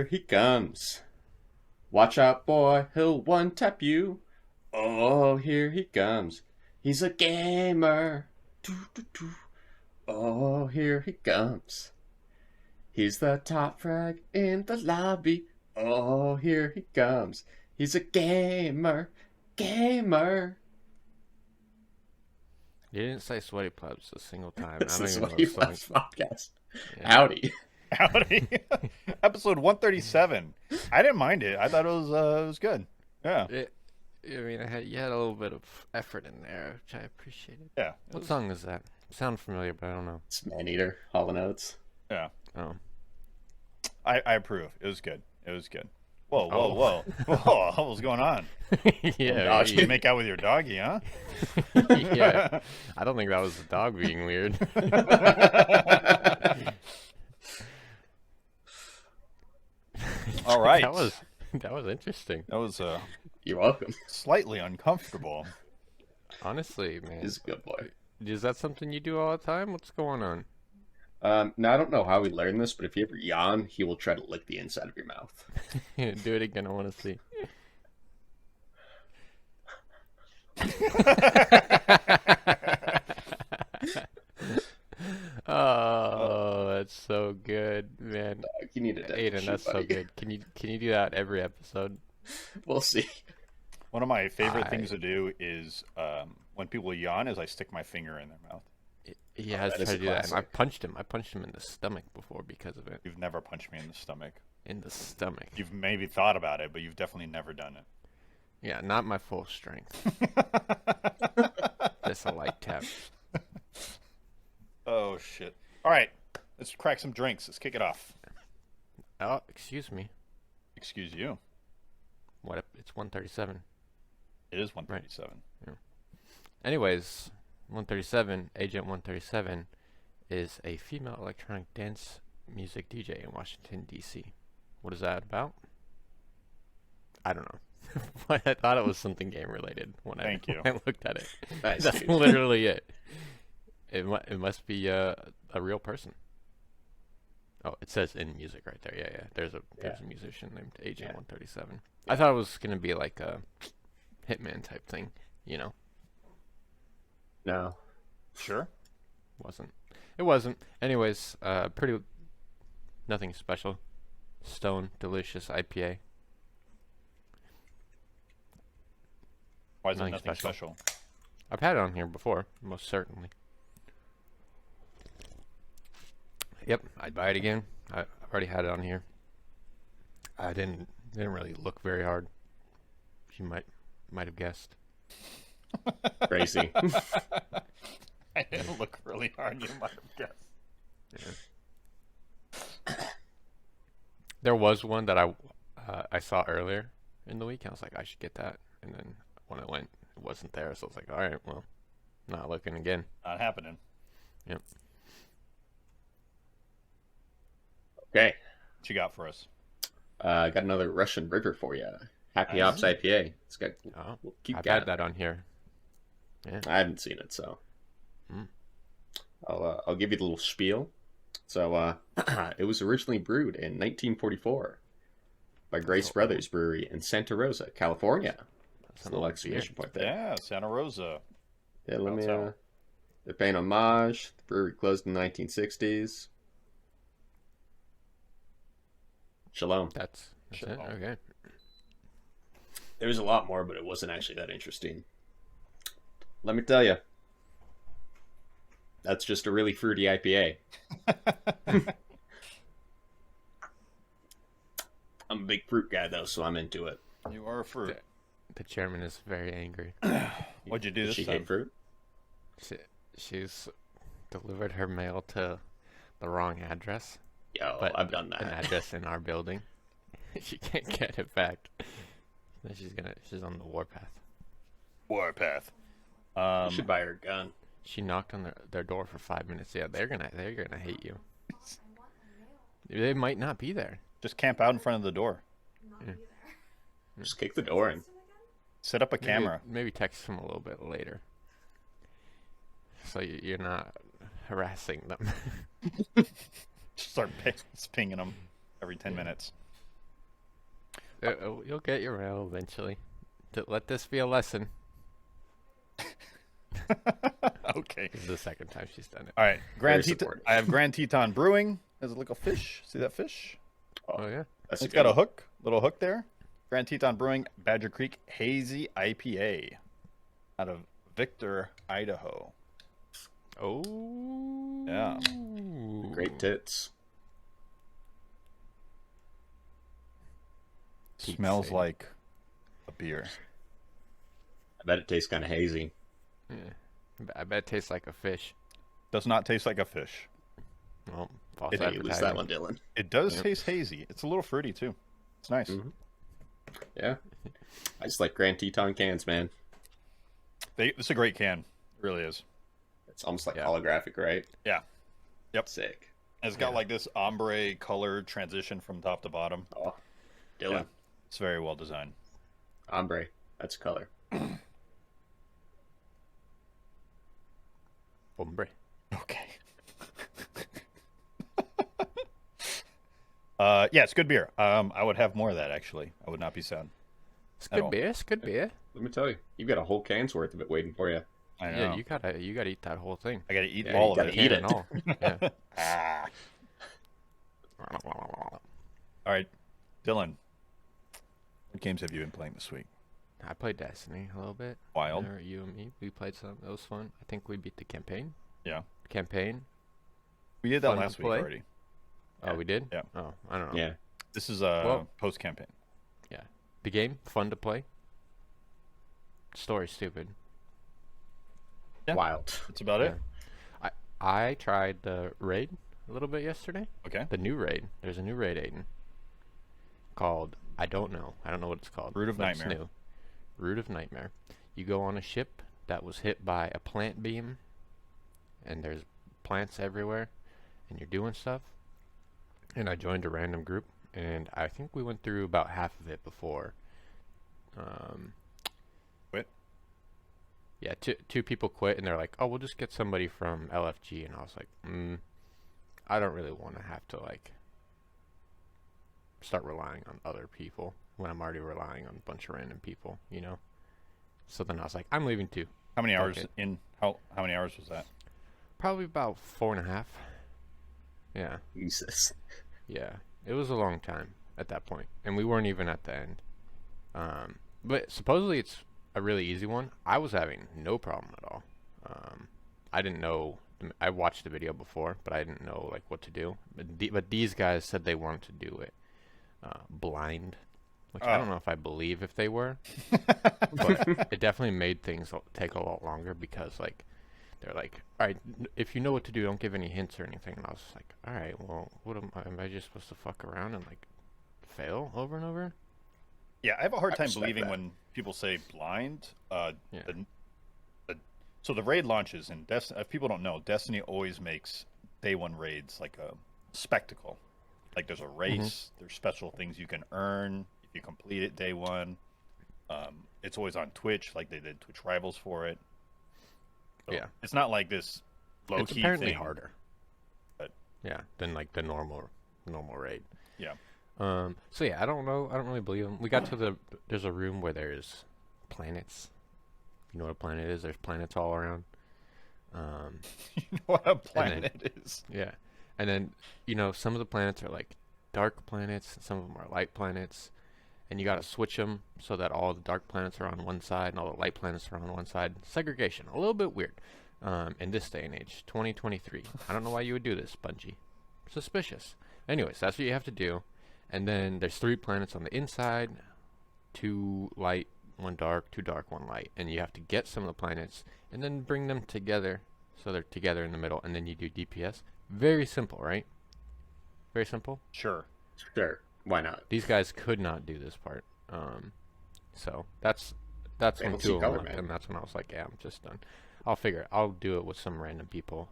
here he comes. Watch out, boy, he'll one-tap you. Oh, here he comes. He's a gamer. Doo, doo, doo. Oh, here he comes. He's the top frag in the lobby. Oh, here he comes. He's a gamer. Gamer. You didn't say Sweaty Plebs a single time. This I don't is even what know he the song. loves podcast. Yeah. Howdy. Howdy. Episode 137. I didn't mind it. I thought it was good. Yeah. I mean, you had a little bit of effort in there, which I appreciated. Yeah. What song is that? Sound familiar, but I don't know. It's Maneater, Hall & Oates. Yeah. Oh. I approve. It was good. It was good. Whoa, whoa, Oh. whoa. Whoa, what was going on? Yeah. You make out with your doggy, huh? Yeah. I don't think that was the dog being weird. All right. That was interesting. That was You're welcome. slightly uncomfortable. Honestly, man. He's a good boy. Is that something you do all the time? What's going on? Now, I don't know how he learned this, but if you ever yawn, he will try to lick the inside of your mouth. Do it again. I want to see. Oh, that's so good, man. You need a Aiden, that's so good. Can you do that every episode? We'll see. One of my favorite things to do is when people yawn is I stick my finger in their mouth. He has that tried is to a do that, and I classic. punched him. I punched him in the stomach before because of it. You've never punched me in the stomach. In the stomach. You've maybe thought about it, but you've definitely never done it. Yeah, not my full strength. Just a light tap. Oh, shit. All right. Let's crack some drinks. Let's kick it off. Oh, excuse me. Excuse you. What? It's 1:37. It is 137. Anyways, 137, Agent 137, is a female electronic dance music DJ in Washington, D.C. What is that about? I don't know. But I thought it was something game related when Thank you. I looked at it. Nice, That's dude. literally it. It must be a real person. Oh, it says in music right there. Yeah. There's a musician named Agent 137. I thought it was gonna be like a Hitman type thing, you know. No. Sure. It wasn't. Anyways, pretty nothing special. Stone delicious IPA. Why is it Nothing nothing special. special? I've had it on here before, most certainly. Yep, I'd buy it again. I've already had it on here. I didn't really look very hard. You might have guessed. Crazy. I didn't look really hard. You might have guessed. There was one that I saw earlier in the week, and I was like, I should get that. And then when I went, it wasn't there, so I was like, all right, well, not looking again. Not happening. Yep. Okay. What you got for us? I got another Russian River for you. Happy Hops IPA. It's got. Oh, We'll keep I've got had that on here. Yeah. I haven't seen it, so I'll give you the little spiel. So it was originally brewed in 1944 by Grace Brothers Brewery in Santa Rosa, California. That's a little exclamation point there. Yeah, Santa Rosa. Yeah, let me. Sounds They're paying homage. The brewery closed in the 1960s. Shalom. That's it. Shalom. Okay. There was a lot more, but it wasn't actually that interesting. Let me tell you. That's just a really fruity IPA. I'm a big fruit guy, though, so I'm into it. You are a fruit. The chairman is very angry. What'd you do this She time? hate fruit? She's delivered her mail to the wrong address. Yo, But I've done An that. address in our building. She can't get it back. Then she's on the warpath. Warpath. You should buy her a gun. She knocked on their door for 5 minutes. Yeah, they're gonna hate you. They might not be there. Just camp out in front of the door. Just kick the door in. Set up a camera. Maybe text them a little bit later, so you're not harassing them. Start pinging them every 10 minutes. You'll get your mail eventually. Let this be a lesson. Okay. This is the second time she's done it. All right. Very Grand Teton. supportive. I have Grand Teton Brewing. There's a little fish. See that fish? Oh yeah. That's It's good got a one. hook, little hook there. Grand Teton Brewing Badger Creek Hazy IPA out of Victor, Idaho. Oh. Yeah. Great tits. Pete's Smells sake. like a beer. I bet it tastes kind of hazy. Yeah. I bet it tastes like a fish. Does not taste like a fish. Well, false Hey, you lose advertising. that one, Dylan. It does Yep. taste hazy. It's a little fruity too. It's nice. Mhm. Yeah. I just like Grand Teton cans, man. It's a great can. It really is. It's almost like Yeah. holographic, right? Yeah. Yep. Sick. And it's got Yeah. like this ombre color transition from top to bottom. Oh, Dylan. Yeah. It's very well designed. Ombre. That's a color. Hombre. Okay. Yeah, it's good beer. I would have more of that actually. I would not be sad. It's At good all. beer. It's good beer. Let me tell you, you've got a whole can's worth of it waiting for you. I know. Yeah, you gotta eat that whole thing. I gotta eat Yeah, all you of gotta it. eat Can it. and all. Yeah. Ah. All right, Dylan. What games have you been playing this week? I played Destiny a little bit. Wild. You and me, we played some. That was fun. I think we beat the campaign. Yeah. Campaign. We did that Fun to last week play. already. Oh, we did. Yeah. Oh, I don't know. Yeah. This is Well- post campaign. The game fun to play. Story stupid. Yeah. Wild. That's about it. I tried the raid a little bit yesterday. Okay. The new raid. There's a new raid, Aiden. Called I don't know what it's called. Root of but it's Nightmare. new. Root of Nightmare. You go on a ship that was hit by a plant beam, and there's plants everywhere, and you're doing stuff. And I joined a random group, and I think we went through about half of it before. Quit? Yeah, two people quit, and they're like, "Oh, we'll just get somebody from LFG," and I was like, I don't really want to have to like start relying on other people when I'm already relying on a bunch of random people, you know. So then I was like, I'm leaving too. How many hours Okay. in? How many hours was that? Probably about 4.5. Yeah, Jesus. yeah. It was a long time at that point, and we weren't even at the end. But supposedly it's a really easy one. I was having no problem at all. I didn't know. I watched the video before, but I didn't know like what to do. But these guys said they wanted to do it blind, which I don't know if I believe if they were. But it definitely made things take a lot longer because like they're like, all right, if you know what to do, don't give any hints or anything. And I was like, all right, well, what am I just supposed to fuck around and like fail over and over? Yeah, I have a hard I time respect believing that. when people say blind. Yeah. So the raid launches, and if people don't know, Destiny always makes day one raids like a spectacle. Like there's a race, there's special things you can earn if you complete it day one. It's always on Twitch, like they did Twitch Rivals for it. So Yeah. it's not like this low It's key apparently thing. harder. But- Yeah, than like the normal raid. Yeah. So yeah, I don't know. I don't really believe them. We got to there's a room where there's planets. You know what a planet is? There's planets all around. You know what a then- planet is. Yeah. And then, you know, some of the planets are like dark planets, and some of them are light planets. And you got to switch them so that all the dark planets are on one side and all the light planets are on one side. Segregation. A little bit weird in this day and age, 2023. I don't know why you would do this, Bungie. Suspicious. Anyways, that's what you have to do. And then there's 3 planets on the inside, 2 light, 1 dark, 2 dark, 1 light. And you have to get some of the planets and then bring them together so they're together in the middle. And then you do DPS. Very simple, right? Very simple. Sure. Sure. Why not? These guys could not do this part. So that's They when don't 2 see of them color, left, man. and that's when I was like, yeah, I'm just done. I'll figure it. I'll do it with some random people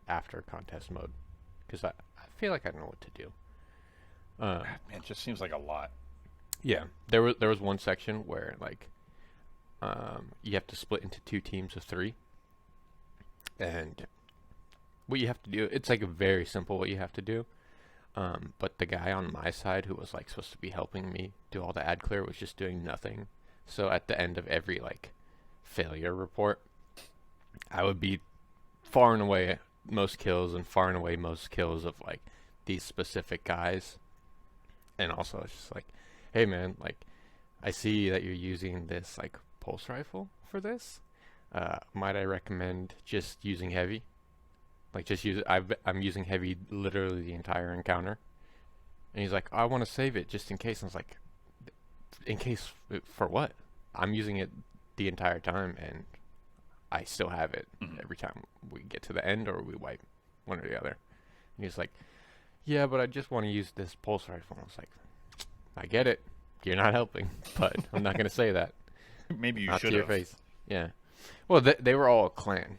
after contest mode because I feel like I know what to do. Man, it just seems like a lot. Yeah, there was one section where like you have to split into 2 teams of 3, and what you have to do, it's like very simple what you have to do. But the guy on my side who was like supposed to be helping me do all the ad clear was just doing nothing. So at the end of every like failure report, I would be far and away most kills and far and away most kills of like these specific guys. And also it's just like, hey man, like I see that you're using this like pulse rifle for this. Might I recommend just using heavy? Like just use I'm using heavy literally the entire encounter. And he's like, I want to save it just in case. And I was like, in case for what? I'm using it the entire time and I still have it every time we get to the end or we wipe one or the other. And he's like, yeah, but I just want to use this pulse rifle. I was like, I get it. You're not helping, but I'm not going to say that. Maybe you Not should to your have. face. Yeah. Well, they were all a clan.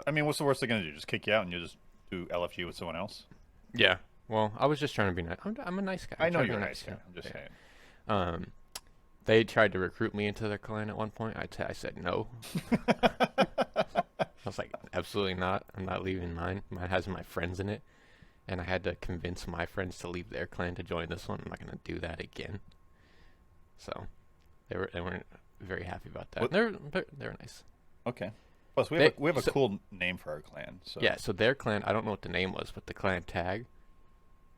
I mean, what's the worst they're gonna do? Just kick you out and you just do LFG with someone else? Yeah. Well, I was just trying to be nice. I'm a nice guy. I know try to you're be a nice guy. I'm just saying. Um, they tried to recruit me into their clan at one point. I said no. I was like, absolutely not. I'm not leaving mine. Mine has my friends in it, and I had to convince my friends to leave their clan to join this one. I'm not gonna do that again. So, they weren't very happy about that. They're nice. Okay. Plus, we have a cool name for our clan. So Yeah. So their clan, I don't know what the name was, but the clan tag,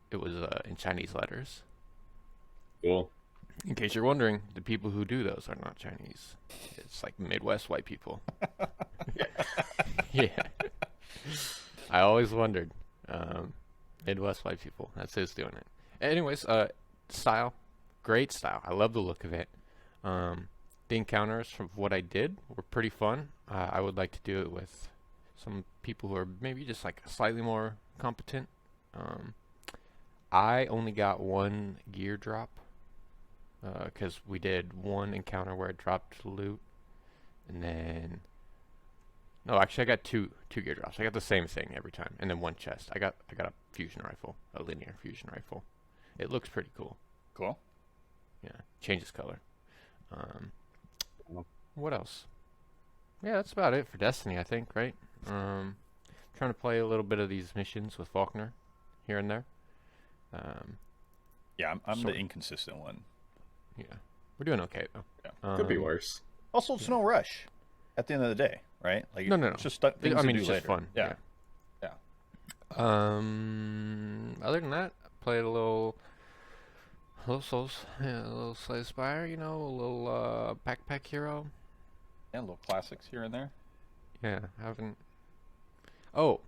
it was in Chinese letters. Cool. In case you're wondering, the people who do those are not Chinese. It's like Midwest white people. Yeah. I always wondered. Midwest white people. That's who's doing it. Anyways, style. Great style. I love the look of it. The encounters from what I did were pretty fun. I would like to do it with some people who are maybe just like slightly more competent. I only got one gear drop. Because we did one encounter where it dropped loot, and then no, actually I got two gear drops. I got the same thing every time, and then one chest. I got a fusion rifle, a linear fusion rifle. It looks pretty cool. cool. Yeah, changes color. What else? Yeah, that's about it for Destiny, I think. Right? Trying to play a little bit of these missions with Faulkner, here and there. Yeah, I'm Sort the of. inconsistent one. Yeah, we're doing okay though. Yeah. Could be worse. Also, it's no rush. At the end of the day, right? Like No. it's just things I to mean, do it's later. just fun. Yeah. Other than that, played a little Souls, yeah, a little Slay the Spire, a little Backpack Hero. Yeah, little classics here and there. Yeah, I haven't. Oh,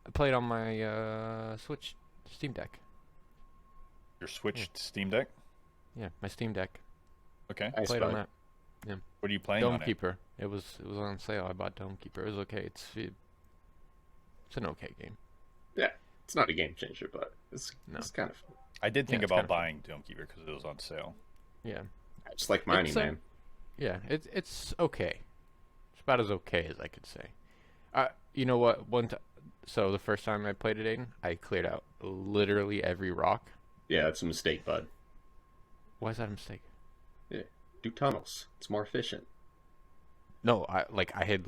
I played on my Switch Steam Deck. Your Switch Steam Deck. Yeah, my Steam Deck. Okay. Nice, Played on bud. that. What are you playing Dome on it? Keeper. It was on sale. I bought Dome Keeper. It was okay. It's an okay game. Yeah, it's not a game changer, but it's kind of fun. I did think it's about kinda fun. buying Dome Keeper because it was on sale. Yeah, I just like mining, It's, man. yeah. It's okay. It's about as okay as I could say. You know what? So the first time I played it, Aiden, I cleared out literally every rock. Yeah, that's a mistake, bud. Why is that a mistake? Yeah, do tunnels. It's more efficient. No, I had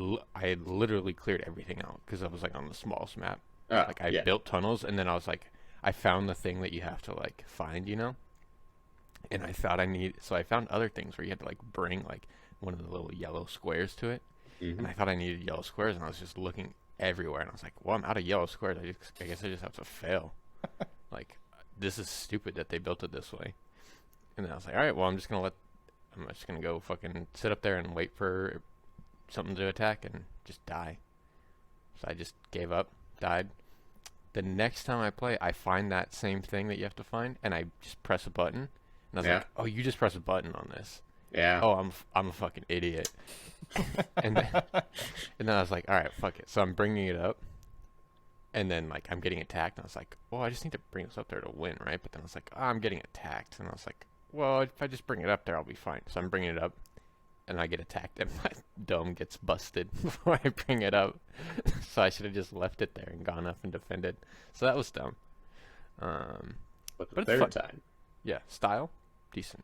literally cleared everything out because I was like on the smallest map. Ah, Like I yeah. built tunnels, and then I was like, I found the thing that you have to like find, and I thought so I found other things where you had to like bring like one of the little yellow squares to it, Mhm. and I thought I needed yellow squares, and I was just looking everywhere, and I was like, well, I'm out of yellow squares. I guess I just have to fail. Like, this is stupid that they built it this way. And then I was like, all right, well, I'm just gonna go fucking sit up there and wait for something to attack and just die. So I just gave up, died. The next time I play, I find that same thing that you have to find, and I just press a button. And I was Yeah. like, oh, you just press a button on this. Yeah. Oh, I'm a fucking idiot. and then I was like, all right, fuck it. So I'm bringing it up, and then like I'm getting attacked, and I was like, well, I just need to bring this up there to win, right? But then I was like, oh, I'm getting attacked, and I was like, well, if I just bring it up there, I'll be fine. So I'm bringing it up, and I get attacked, and my dome gets busted before I bring it up. So I should have just left it there and gone up and defended. So that was dumb. But the but it's third fun. time. Yeah, style, decent.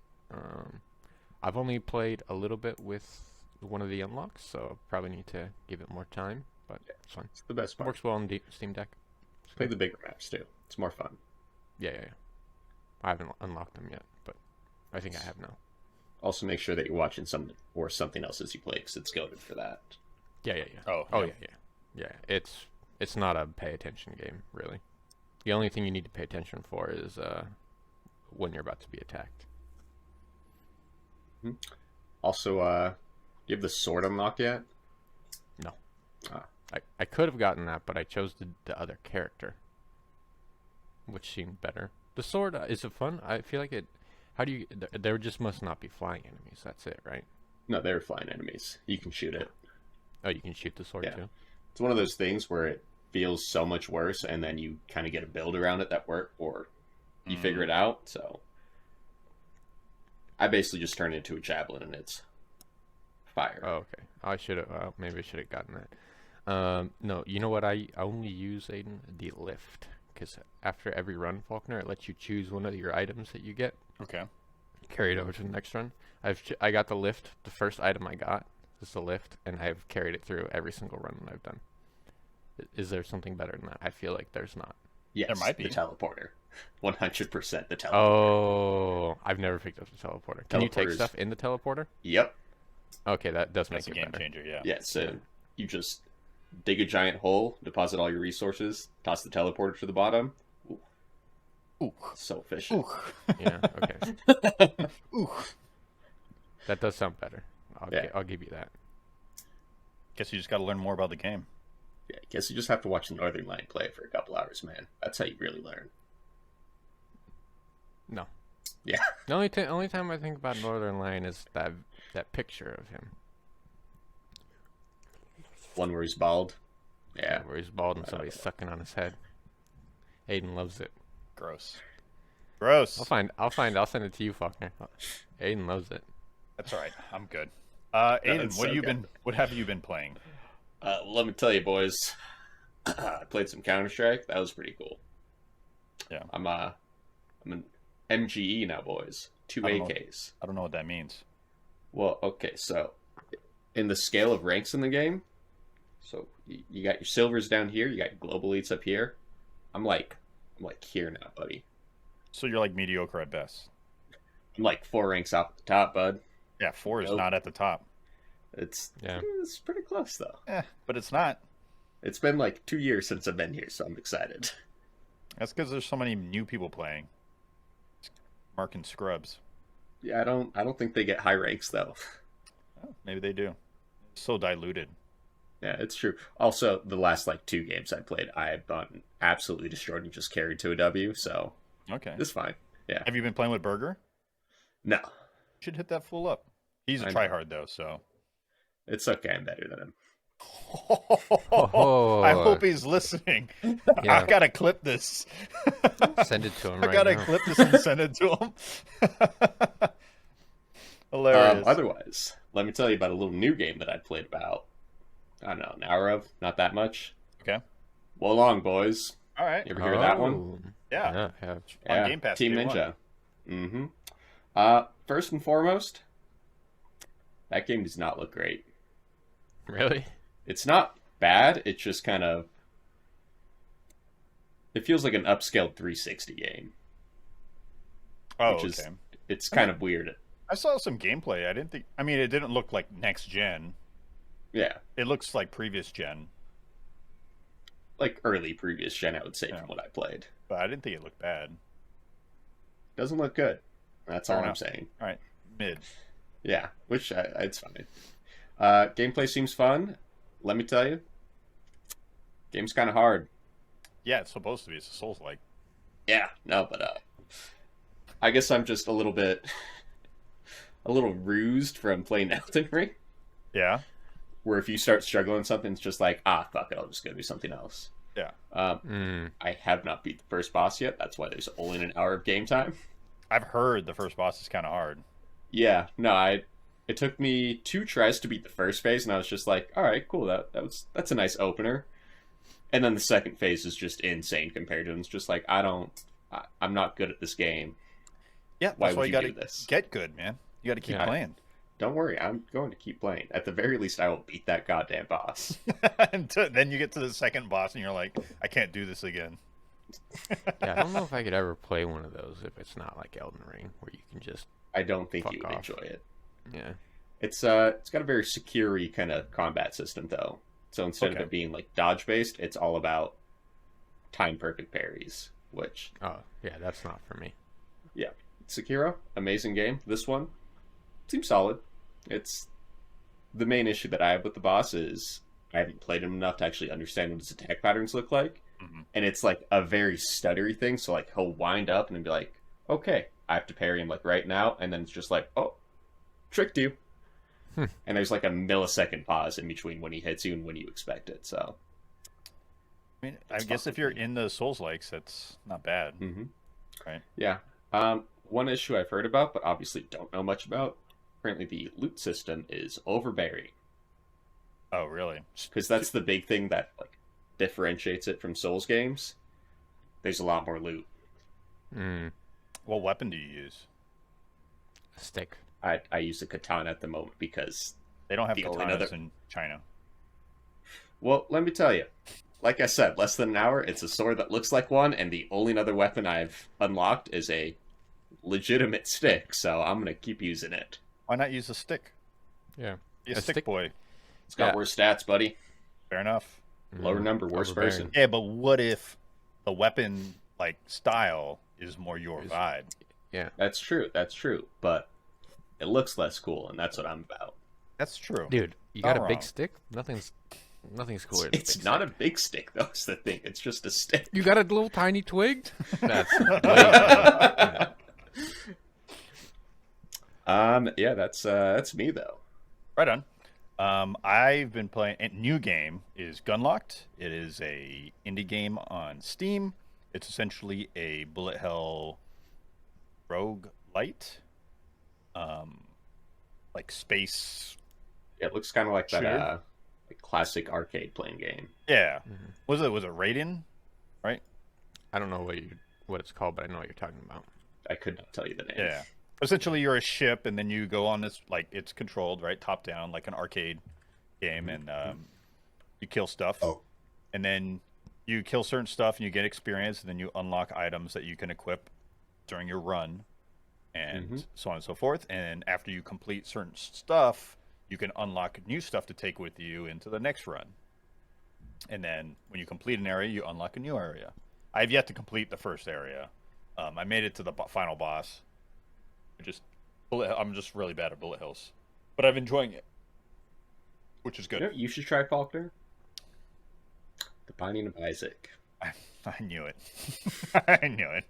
I've only played a little bit with one of the unlocks, so probably need to give it more time. But it's fun. It's the best part. Works well on the Steam Deck. Play the bigger maps too. It's more fun. Yeah. I haven't unlocked them yet, but I think I have now. Also, make sure that you're watching something else as you play, because it's goaded for that. Yeah. Oh, Yeah. It's not a pay attention game, really. The only thing you need to pay attention for is when you're about to be attacked. Also, you have the sword unlocked yet? No. Ah. I could have gotten that, but I chose the other character, which seemed better. The sword, is it fun? I feel like it... How do you... There just must not be flying enemies. That's it, right? No, they're flying enemies. You can shoot it. Oh, you can shoot the sword, too? It's one of those things where it feels so much worse, and then you kind of get a build around it that work, or you figure it out. So I basically just turned it into a javelin, and it's fire. Oh, okay. I should have... maybe I should have gotten that. No, you know what? I only use, Aiden? The lift. Because after every run, Faulkner, it lets you choose one of your items that you get. Okay. Carry it over to the next run. I got the lift. The first item I got is the lift, and I've carried it through every single run that I've done. Is there something better than that? I feel like there's not. Yes, there might be. The teleporter. 100% the teleporter. Oh, I've never picked up the teleporter. Can you take Teleporters. stuff in the teleporter? Yep. Okay, that does That's a make it game better. changer, yeah. Yeah, so you just dig a giant hole, deposit all your resources, toss the teleporter to the bottom. Ooh. So efficient. Yeah, okay. Ooh. That does sound better. I'll give you that. Guess you just got to learn more about the game. Yeah, I guess you just have to watch the Northern Line play for a couple hours, man. That's how you really learn. No. Yeah. The only time I think about Northern Lion is that picture of him. One where he's bald. Yeah. Where he's bald and somebody's sucking on his head. Aiden loves it. Gross. I'll send it to you, Faulkner. Aiden loves it. That's all right. I'm good. Aiden, it's what so good. What have you been playing? Let me tell you, boys. I played some Counter-Strike. That was pretty cool. Yeah. I'm an MGE now, boys. 2 I don't know. AKs. I don't know what that means. Well, okay, so in the scale of ranks in the game, so you got your silvers down here, you got your global elites up here. I'm like here now, buddy. So you're like mediocre at best. I'm like 4 ranks off at the top, bud. Yeah, 4 is Nope. not at the top. It's pretty close though. But it's not. It's been like 2 years since I've been here, so I'm excited. That's because there's so many new people playing. Marking scrubs. Yeah, I don't think they get high ranks though. Oh, maybe they do. It's so diluted. Yeah, it's true. Also, the last like 2 games I played, I've gotten absolutely destroyed and just carried to a W, so Okay. it's fine. Yeah. Have you been playing with Burger? No. You should hit that fool up. He's a I know. tryhard though, so. It's okay, I'm better than him. I hope he's listening. Yeah. I gotta clip this. Send it to him I right gotta now. clip this and send it to him. Hilarious. Otherwise, let me tell you about a little new game that I played about, I don't know, an hour of, not that much. Okay. Wolong, boys. All right. You ever hear of that one? Oh. Yeah. I have. On Game Pass, Team day one. Ninja. Mm-hmm. First and foremost, that game does not look great. Really? It's not bad, it's just kind of... It feels like an upscaled 360 game. Oh, which okay. is, it's kind of weird. I saw some gameplay. I didn't think. I mean, it didn't look like next gen. Yeah. It looks like previous gen, Like early previous gen, I would say, Yeah. from what I played. but I didn't think it looked bad. Doesn't look good. That's all Fair I'm enough. saying. All right, mid. Yeah, which it's fine. Gameplay seems fun. Let me tell you, game's kind of hard. Yeah, it's supposed to be. It's a Souls-like. Yeah, no, but I guess I'm just a little rused from playing Elden Ring, Yeah. where if you start struggling with something, it's just like, fuck it, I'll just go do something else. Yeah. I have not beat the first boss yet. That's why there's only an hour of game time. I've heard the first boss is kind of hard. Yeah, no, it took me 2 tries to beat the first phase, and I was just like, all right, cool, that's a nice opener. And then the second phase is just insane compared to it. It's just like, I'm not good at this game. Yeah, Why that's would why you you got do to this? get good, man. You got to keep Yeah. playing. don't worry, I'm going to keep playing. At the very least, I will beat that goddamn boss. Then you get to the second boss and you're like, I can't do this again. Yeah, I don't know if I could ever play one of those if it's not like Elden Ring, where you can just I don't think Fuck you would off. enjoy it. yeah. It's got a very secure kind of combat system though. So instead of Okay. it being like dodge based, it's all about time perfect parries. Which Oh yeah, that's not for me. Sekiro, amazing game. This one seems solid. It's the main issue that I have with the boss is I haven't played him enough to actually understand what his attack patterns look like. hmm And it's like a very stuttery thing. So like he'll wind up and be like, okay, I have to parry him like right now, and then it's just like, oh, tricked you. Hmm. And there's like a millisecond pause in between when he hits you and when you expect it. So I mean, I It's guess if fun. you're in the Souls likes, that's not bad, right? yeah. One issue I've heard about, but obviously don't know much about. Apparently, the loot system is overbearing Oh, really? because that's the big thing that like differentiates it from Souls games. There's a lot more loot. Mm, What weapon do you use? a stick. I use a katana at the moment because, They don't have The only katanas other- in China. well, let me tell you. Like I said, less than an hour, it's a sword that looks like one, and the only other weapon I've unlocked is a legitimate stick, so I'm gonna keep using it. Why not use a stick? Yeah. Be a A stick stick- boy. It's got Yeah. worse stats, buddy. Fair enough. Lower number, worse overbearing. person. Yeah, but what if the weapon like style is more your Is- vibe? Yeah. That's true. That's true. But it looks less cool, and that's what I'm about. That's true. Dude, you Not got a big wrong. stick? Nothing's cooler than a It's big not stick. a big stick, though. Is the thing. It's just a stick. You got a little tiny twig? That's way Yeah, that's me though. Right on. I've been playing. A new game is Gunlocked. It is a indie game on Steam. It's essentially a bullet hell rogue light, like space. Yeah, it looks kind of like that Shooter? like classic arcade playing game. Yeah, Mhm. was it Raiden? I don't know what it's called, but I know what you're talking about. I could not tell you the name. Yeah. Essentially, you're a ship, and then you go on this like it's controlled right top down like an arcade game, and you kill stuff. Oh. And then you kill certain stuff, and you get experience, and then you unlock items that you can equip during your run, and Mhm. so on and so forth. And after you complete certain stuff, you can unlock new stuff to take with you into the next run. And then when you complete an area, you unlock a new area. I've yet to complete the first area. I made it to the final boss. I'm just really bad at bullet hills, but I'm enjoying it, which is You good. know, you should try Faulkner. The Binding of Isaac. I knew it. I knew it.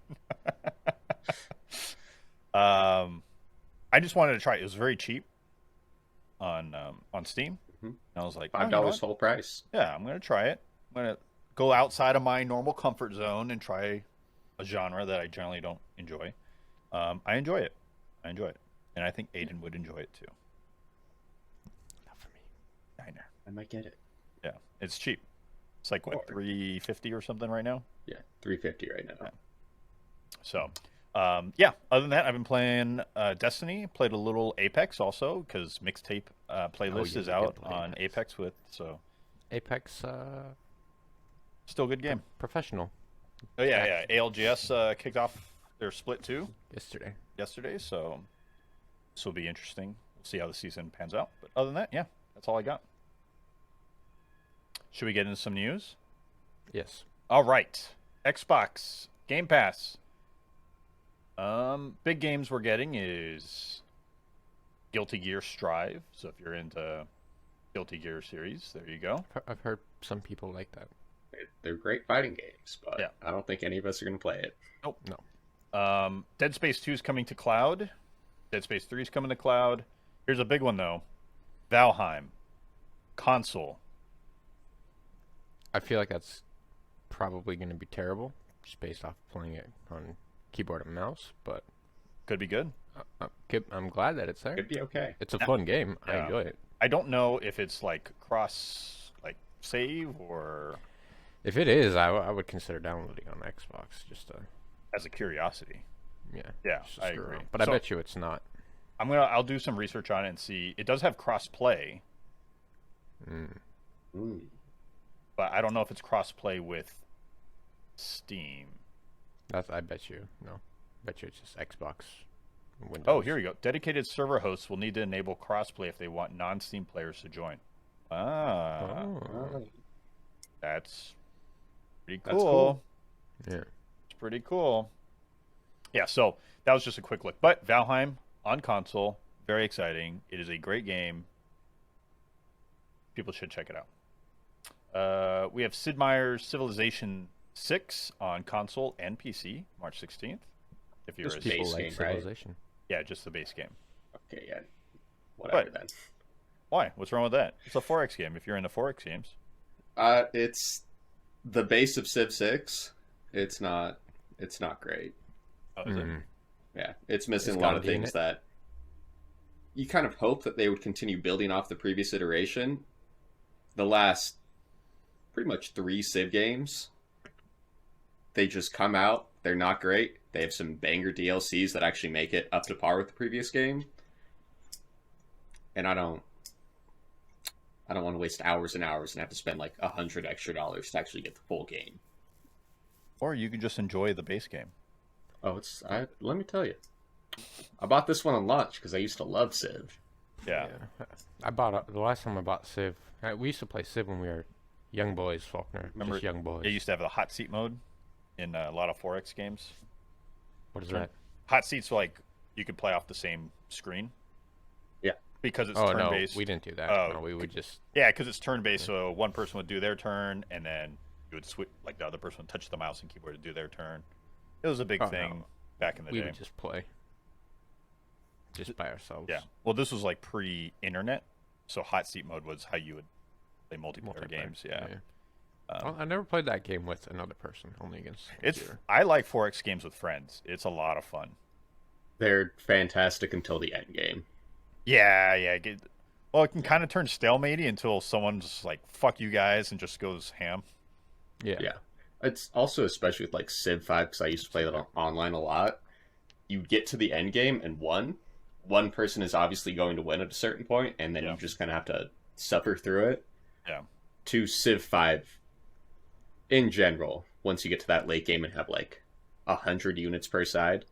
I just wanted to try it. It was very cheap on Steam. Mhm. And I was like, $5 oh, you know what? full price. Yeah, I'm gonna try it. I'm gonna go outside of my normal comfort zone and try a genre that I generally don't enjoy. I enjoy it. And I think Aiden would enjoy it too. Not for me. I know. I might get it. Yeah, it's cheap. It's like what, Or- $350 or something right now. Yeah, $350 right now. Yeah. So, yeah. Other than that, I've been playing Destiny. Played a little Apex also because mixtape playlist yeah, is you out did play on Apex. Apex with so Apex, still a good game. professional Oh yeah. ALGS kicked off their split 2 yesterday. yesterday, so this will be interesting. We'll see how the season pans out. But other than that, yeah, that's all I got. Should we get into some news? Yes. All right. Xbox Game Pass. Big games we're getting is Guilty Gear Strive. So if you're into Guilty Gear series, there you go. I've heard some people like that. They're great fighting games, but Yeah. I don't think any of us are going to play it. No. Dead Space 2 is coming to cloud. Dead Space 3 is coming to cloud. Here's a big one though. Valheim console. I feel like that's probably going to be terrible, just based off playing it on keyboard and mouse. But Could be good. I'm glad that it's there. Could be okay. It's a fun game. I Yeah. enjoy it. I don't know if it's like cross like save or If it is, I would consider downloading on Xbox. Just to as a curiosity. yeah. Yeah, just to I screw agree. around. But So- I bet you it's not. I'll do some research on it and see. It does have cross play, Mm. but I don't know if it's cross play with Steam. I bet you. No. Bet you it's just Xbox. Windows. Oh, here we go. Dedicated server hosts will need to enable crossplay if they want non-Steam players to join. Ah, Oh. that's pretty cool. That's cool. Yeah. It's pretty cool. Yeah, so that was just a quick look. But Valheim on console, very exciting. It is a great game. People should check it out. We have Sid Meier's Civilization 6 on console and PC, March 16th. If you're Just a people People like game, right? Civilization. Yeah, just the base game. Okay, yeah. Whatever But- then. Why? What's wrong with that? It's a 4X game. If you're into 4X games, It's the base of Civ 6. It's not great. oh, is it? Mm. Yeah, it's missing It's a lot gotta of be in things it. that you kind of hope that they would continue building off the previous iteration. The last pretty much 3 Civ games, they just come out, they're not great. They have some banger DLCs that actually make it up to par with the previous game. And I don't want to waste hours and hours and have to spend like $100 extra to actually get the full game. Or you can just enjoy the base game. Oh, let me tell you. I bought this one on launch because I used to love Civ. Yeah. I bought the last time I bought Civ. We used to play Civ when we were young boys, Faulkner. Remember, Just young boys. They used to have the hot seat mode in a lot of 4X games. What is that? Hot seats, like you could play off the same screen. Yeah. Because it's Oh no, turn-based. we didn't do that. Oh, No, we would just. Yeah, because it's turn-based, so one person would do their turn, and then you would switch, like the other person would touch the mouse and keyboard to do their turn. It was a big Oh, thing no. back in the We day. would just play. Just by ourselves. Yeah. Well, this was like pre-internet, so hot seat mode was how you would play multiplayer games. Yeah. Well, I never played that game with another person, only against. It's computer. I like 4X games with friends. It's a lot of fun. They're fantastic until the end game. Yeah. Well, it can kind of turn stalematey until someone's like, "Fuck you guys," and just goes ham. Yeah. Yeah. It's also especially with like Civ 5 because I used to play that online a lot. You get to the end game and one person is obviously going to win at a certain point, and then Yeah. you just kind of have to suffer through it. Yeah. To Civ 5, in general, once you get to that late game and have like 100 units per side,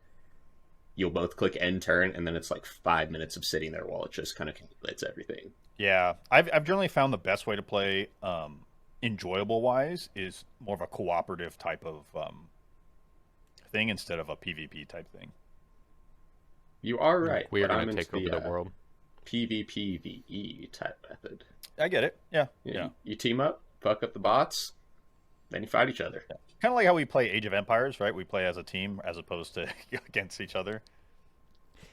you'll both click end turn, and then it's like 5 minutes of sitting there while it just kind of calculates everything. Yeah, I've generally found the best way to play, enjoyable wise, is more of a cooperative type of thing instead of a PvP type thing. You are right. We're but I'm gonna into take over the world. PvPvE type method. I get it. Yeah. You team up, fuck up the bots, then you fight each other. Kind of like how we play Age of Empires, right? We play as a team as opposed to against each other.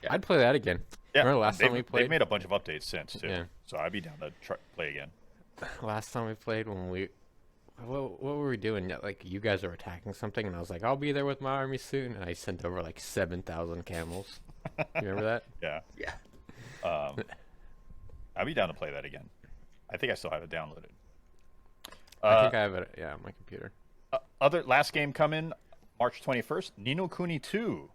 Yeah. I'd play that again. Yeah. Remember last time we They've played? made a bunch of updates since too. Yeah. So I'd be down to play again. Last time we played, what were we doing? Like you guys are attacking something, and I was like, I'll be there with my army soon, and I sent over like 7,000 camels. You remember that? Yeah. Yeah. I'd be down to play that again. I think I still have it downloaded. I think I have it. Yeah, on my computer. Other last game coming March 21st, Ni no Kuni 2.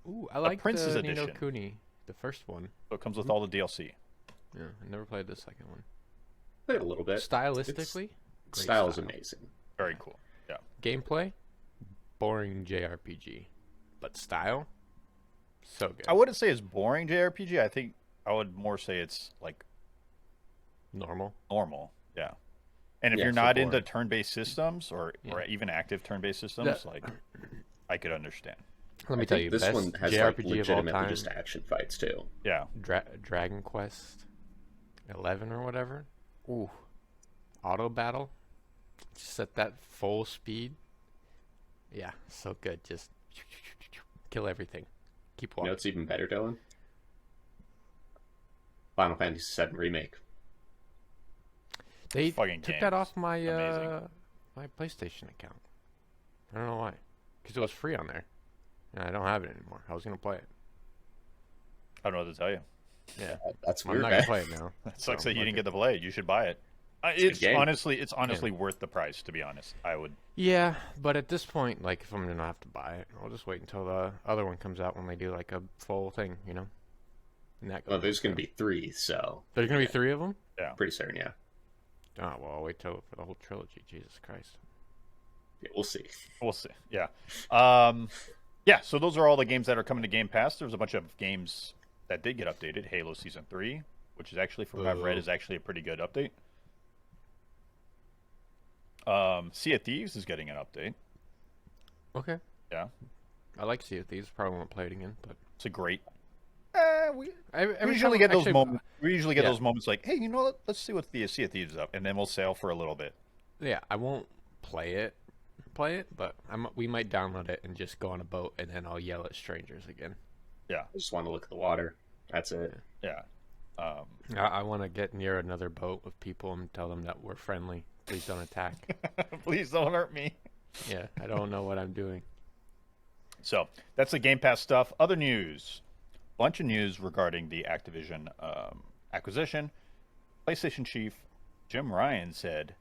Ooh, I like Prince's the Ni no Edition. Kuni, the first one. So it comes with all the DLC. Yeah, I never played the second one. Played a little bit. Stylistically, great Style is amazing. Very cool. Yeah. Gameplay, boring JRPG, but style, so good. I wouldn't say it's boring JRPG. I think I would more say it's like Normal. normal. Yeah. And if Yeah, you're so not into boring. turn-based systems or Yeah. even active turn-based systems, like I could understand. Let me I tell think you, this best one has like JRPG of all legitimately time, just action fights too. Yeah. Dragon Quest 11 or whatever. Ooh, auto battle, just at that full speed. Yeah, so good. Just kill everything. Keep You walking. know what's even better, Dylan? Final Fantasy VII Remake. They fucking took game that is off my amazing. my PlayStation account. I don't know why, because it was free on there, and I don't have it anymore. I was gonna play it. I don't know what to tell you. Yeah, That's I'm weird. not gonna play it now. It sucks So, that you fuck didn't it. get to play it. You should buy it. It's a good game. It's honestly worth the price, to be honest. I would. Yeah, but at this point, like, if I'm gonna have to buy it, I'll just wait until the other one comes out when they do like a full thing, you know? And that Well, goes there's on going to forever. be 3, so There's gonna be 3 of them. pretty certain, yeah. Oh well, I'll wait till for the whole trilogy. Jesus Christ. Yeah, we'll see. We'll see. Yeah. Yeah, so those are all the games that are coming to Game Pass. There's a bunch of games that did get updated. Halo Season 3, which is actually, from what I've read, Boo. is actually a pretty good update. Sea of Thieves is getting an update. Okay. Yeah. I like Sea of Thieves. Probably won't play it again, but It's a great... we every usually time get those actually, moments. We usually get yeah. those moments like, hey, you know what? Let's see what the Sea of Thieves is up, and then we'll sail for a little bit. Yeah, I won't play it, but we might download it and just go on a boat, and then I'll yell at strangers again. Yeah. I just want to look at the water. That's it. Yeah. I want to get near another boat with people and tell them that we're friendly. Please don't attack. Please don't hurt me. Yeah, I don't know what I'm doing. So that's the Game Pass stuff. Other news, bunch of news regarding the Activision acquisition. PlayStation chief Jim Ryan said,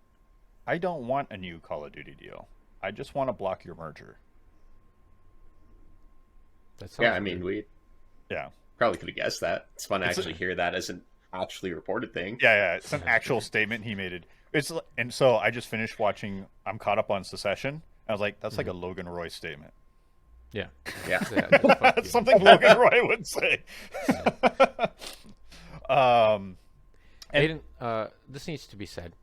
"I don't want a new Call of Duty deal. I just want to block your merger." That sounds Yeah, I mean, weird. we Yeah, probably could have guessed that. It's fun to It's actually hear that as an actually reported thing. yeah. It's an actual statement he made. And so I just finished watching. I'm caught up on Secession. I was like, that's like a Logan Roy statement. Yeah. Yeah. Yeah, just fuck you. Something Logan Roy would say. Aiden, this needs to be said.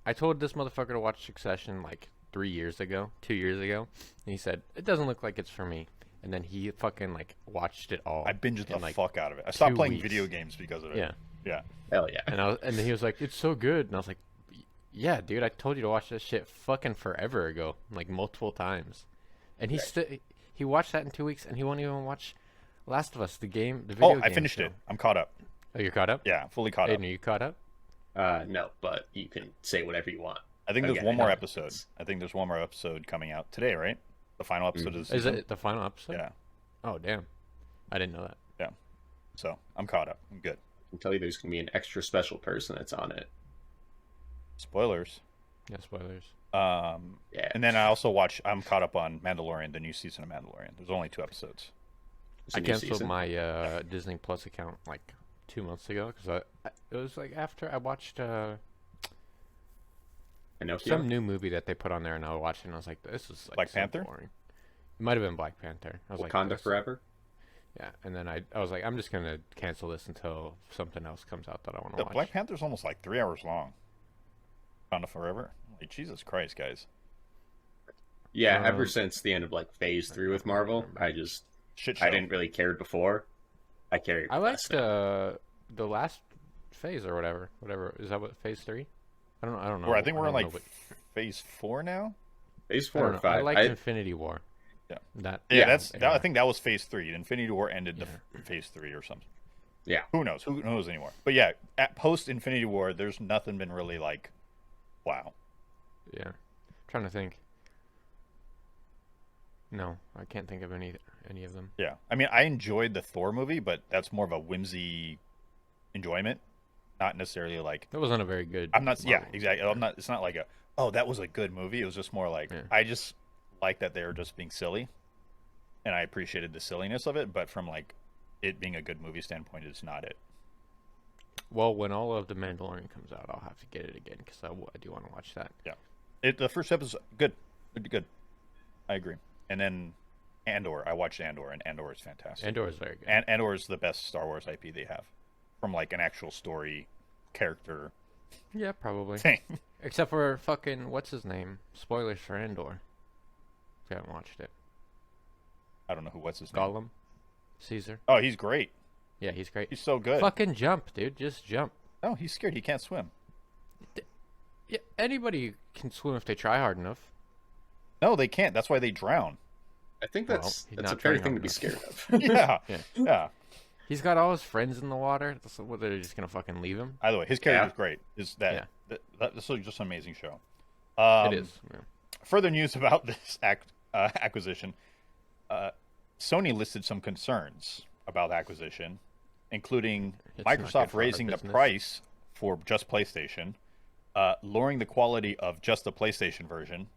I told this motherfucker to watch Succession like 2 years ago, and he said it doesn't look like it's for me. And then he fucking like watched it all. I binged the in, like, fuck out of it. I stopped 2 playing weeks. video games because of it. Yeah. Yeah. Hell yeah. And then he was like, "It's so good," and I was like, "Yeah, dude, I told you to watch this shit fucking forever ago, like multiple times." And he watched that in 2 weeks, and he won't even watch Last of Us, the video game. I finished show. it. I'm caught up. Oh, you're caught up? Yeah, fully caught up. Aiden, are you caught up? No, but you can say whatever you want. I think there's Okay, one more no, episode. it's- I think there's one more episode coming out today, right? The final episode of the Is season. it the final episode? Yeah. Oh, damn. I didn't know that. Yeah. So I'm caught up. I'm good. I can tell you there's going to be an extra special person that's on it. Spoilers. Yeah, spoilers. Yeah. And then I'm caught up on Mandalorian, the new season of Mandalorian. There's only 2 episodes. It's a I new canceled season. my Disney Plus account like 2 months ago because it was like after I watched Pinocchio? some new movie that they put on there, and I watched it, and I was like, "This is like Black so Panther? boring." It might have been Black Panther. I was like, Wakanda "This-" Forever? Yeah, and then I was like, I'm just gonna cancel this until something else comes out that I want to The watch. Black Panther's almost like 3 hours long. Wakanda Forever. Like, Jesus Christ, guys. Yeah, ever Um, since the end of like phase 3 with Marvel, I Shit show. I didn't really care before. I cared I less liked now. the last phase or whatever. Is that what phase 3? I don't know. I think we're in don't like know phase 4 now. Phase I 4 don't or know. 5. I liked Infinity War. Yeah. That Yeah, era. I think that was phase 3. Infinity War ended Yeah. the phase 3 or something. Yeah. Who knows? Who knows anymore? But yeah, at post Infinity War, there's nothing been really like, wow. Yeah. Trying to think. No, I can't think of any of them. Yeah, I mean, I enjoyed the Thor movie, but that's more of a whimsy enjoyment, not necessarily like That wasn't a very good. I'm not. Yeah, Marvel. exactly. I'm not. It's not like that was a good movie. It was just more like Yeah. I just like that they were just being silly, and I appreciated the silliness of it. But from like it being a good movie standpoint, it's not it. Well, when all of the Mandalorian comes out, I'll have to get it again because I do want to watch that. Yeah, the first episode good, good. I agree. And then Andor, I watched Andor, and Andor is fantastic. Andor is very good. And Andor is the best Star Wars IP they have, from like an actual story, character Yeah, probably. thing. Except for fucking what's his name? Spoilers for Andor. If you haven't watched it, I don't know what's his name. Gollum, Caesar. Oh, he's great. Yeah, he's great. He's so good. Fucking jump, dude. Just jump. No, he's scared. He can't swim. Yeah, anybody can swim if they try hard enough. No, they can't. That's why they drown. I think Well, that's he's a not fair trying thing to hard be scared enough. of. Yeah. Yeah. Yeah. He's got all his friends in the water. So what, they're just gonna fucking leave him? By the way, his character's great. Is that, Yeah. this is just an amazing show. It is. Yeah. Further news about this acquisition. Sony listed some concerns about the acquisition, including It's not good Microsoft for our raising the business. price for just PlayStation, lowering the quality of just the PlayStation version,